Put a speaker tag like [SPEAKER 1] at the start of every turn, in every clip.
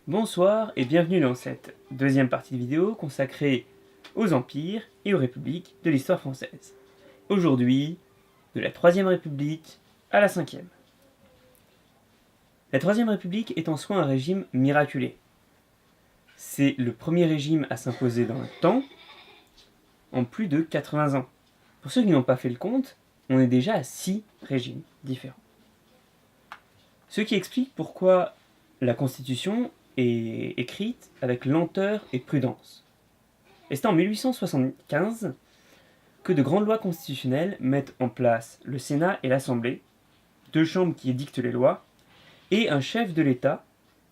[SPEAKER 1] Bonsoir et bienvenue dans cette deuxième partie de vidéo consacrée aux empires et aux républiques de l'histoire française. Aujourd'hui, de la Troisième République à la Cinquième. La Troisième République est en soi un régime miraculé. C'est le premier régime à s'imposer dans le temps en plus de 80 ans. Pour ceux qui n'ont pas fait le compte, on est déjà à 6 régimes différents. Ce qui explique pourquoi la Constitution est écrite avec lenteur et prudence. Et c'est en 1875 que de grandes lois constitutionnelles mettent en place le Sénat et l'Assemblée, deux chambres qui édictent les lois, et un chef de l'État,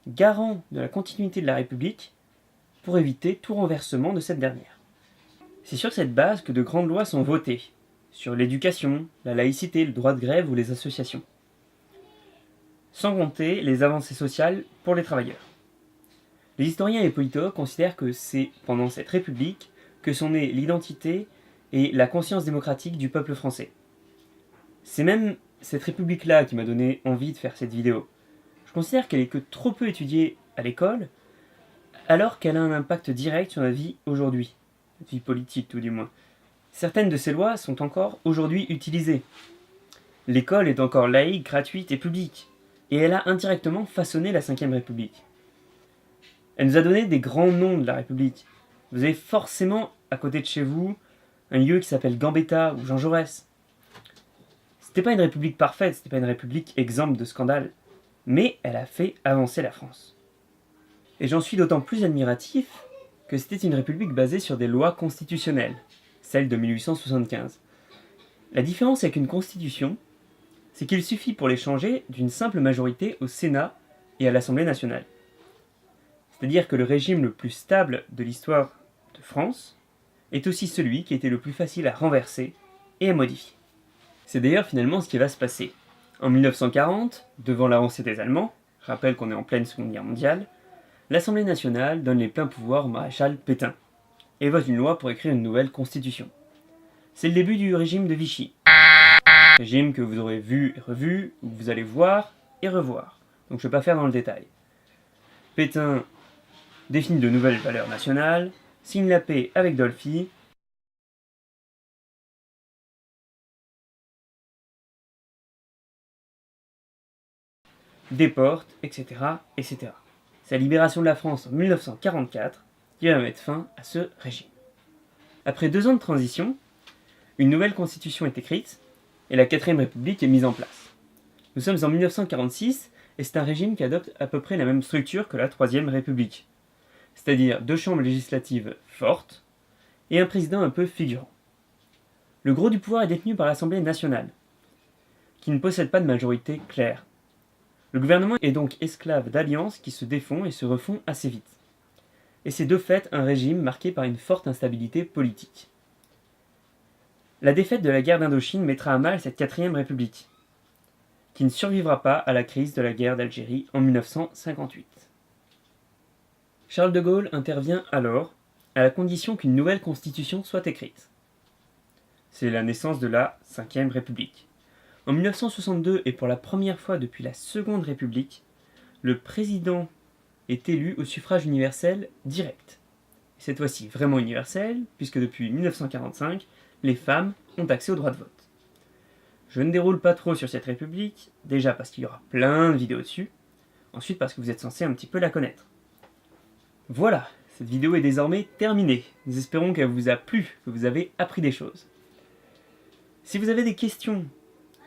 [SPEAKER 1] garant de la continuité de la République, pour éviter tout renversement de cette dernière. C'est sur cette base que de grandes lois sont votées, sur l'éducation, la laïcité, le droit de grève ou les associations. Sans compter les avancées sociales pour les travailleurs. Les historiens et politologues considèrent que c'est pendant cette République que sont nées l'identité et la conscience démocratique du peuple français. C'est même cette République-là qui m'a donné envie de faire cette vidéo. Je considère qu'elle est que trop peu étudiée à l'école, alors qu'elle a un impact direct sur notre vie aujourd'hui, notre vie politique tout du moins. Certaines de ces lois sont encore aujourd'hui utilisées. L'école est encore laïque, gratuite et publique, et elle a indirectement façonné la Ve République. Elle nous a donné des grands noms de la République. Vous avez forcément, à côté de chez vous, un lieu qui s'appelle Gambetta ou Jean Jaurès. C'était pas une république parfaite, c'était pas une république exempte de scandales, mais elle a fait avancer la France. Et j'en suis d'autant plus admiratif que c'était une république basée sur des lois constitutionnelles, celle de 1875. La différence avec une constitution, c'est qu'il suffit pour les changer d'une simple majorité au Sénat et à l'Assemblée nationale. C'est-à-dire que le régime le plus stable de l'histoire de France est aussi celui qui était le plus facile à renverser et à modifier. C'est d'ailleurs finalement ce qui va se passer. En 1940, devant l'avancée des Allemands, je rappelle qu'on est en pleine Seconde Guerre mondiale, l'Assemblée nationale donne les pleins pouvoirs au maréchal Pétain et vote une loi pour écrire une nouvelle constitution. C'est le début du régime de Vichy. Régime que vous aurez vu et revu, ou que vous allez voir et revoir. Donc je ne vais pas faire dans le détail. Pétain définit de nouvelles valeurs nationales, signe la paix avec Dolphy, déporte, etc., etc. C'est la libération de la France en 1944 qui va mettre fin à ce régime. Après 2 ans de transition, une nouvelle constitution est écrite et la 4ème République est mise en place. Nous sommes en 1946 et c'est un régime qui adopte à peu près la même structure que la 3ème République. C'est-à-dire 2 chambres législatives fortes et un président un peu figurant. Le gros du pouvoir est détenu par l'Assemblée nationale, qui ne possède pas de majorité claire. Le gouvernement est donc esclave d'alliances qui se défont et se refont assez vite. Et c'est de fait un régime marqué par une forte instabilité politique. La défaite de la guerre d'Indochine mettra à mal cette 4ème République, qui ne survivra pas à la crise de la guerre d'Algérie en 1958. Charles de Gaulle intervient alors, à la condition qu'une nouvelle constitution soit écrite. C'est la naissance de la 5e République. En 1962, et pour la première fois depuis la Seconde République, le président est élu au suffrage universel direct. Cette fois-ci vraiment universel, puisque depuis 1945, les femmes ont accès au droit de vote. Je ne déroule pas trop sur cette République, déjà parce qu'il y aura plein de vidéos dessus, ensuite parce que vous êtes censé un petit peu la connaître. Voilà, cette vidéo est désormais terminée. Nous espérons qu'elle vous a plu, que vous avez appris des choses. Si vous avez des questions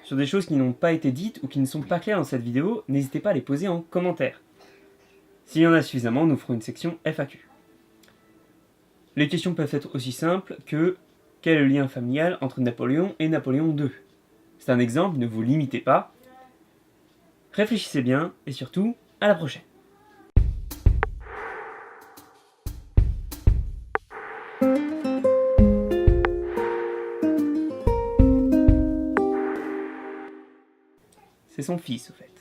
[SPEAKER 1] sur des choses qui n'ont pas été dites ou qui ne sont pas claires dans cette vidéo, n'hésitez pas à les poser en commentaire. S'il y en a suffisamment, nous ferons une section FAQ. Les questions peuvent être aussi simples que quel est le lien familial entre Napoléon et Napoléon II? C'est un exemple, ne vous limitez pas. Réfléchissez bien et surtout, à la prochaine. C'est son fils, au fait.